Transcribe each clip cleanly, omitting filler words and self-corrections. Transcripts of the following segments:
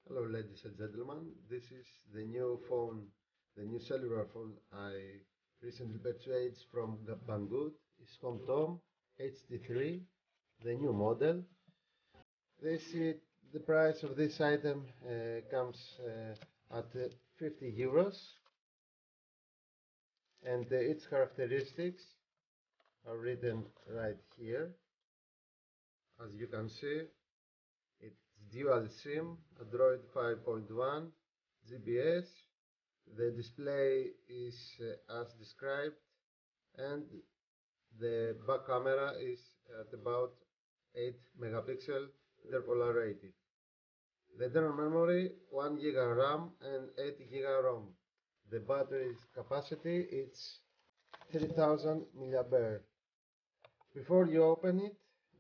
Hello, ladies and gentlemen. This is the new phone, the new cellular phone I recently purchased from Banggood. It's HomeTom HD3, the new model. The price of this item comes at 50 euros, and its characteristics are written right here. As you can see, it's dual SIM, Android 5.1, GPS. The display is as described, and the back camera is at about 8 megapixel interpolated. The internal memory 1 giga RAM and 8 giga ROM. The battery capacity is 3000 mAh. Before you open it,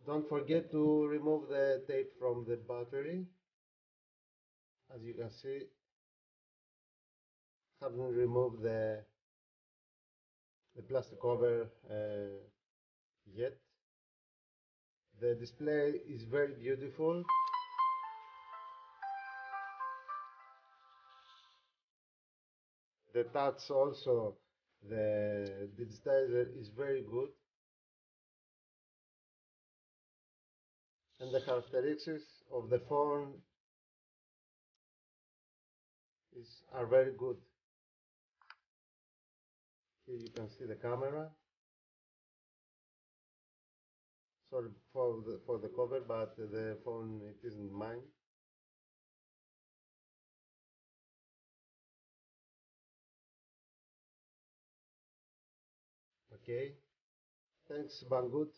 don't forget to remove the tape from the battery. As you can see, haven't removed the plastic cover yet. The display is very beautiful. The touch also, the digitizer is very good. And the characteristics of the phone are very good. Here you can see the camera. Sorry for the cover, but the phone, it isn't mine. Okay. Thanks, Banggood.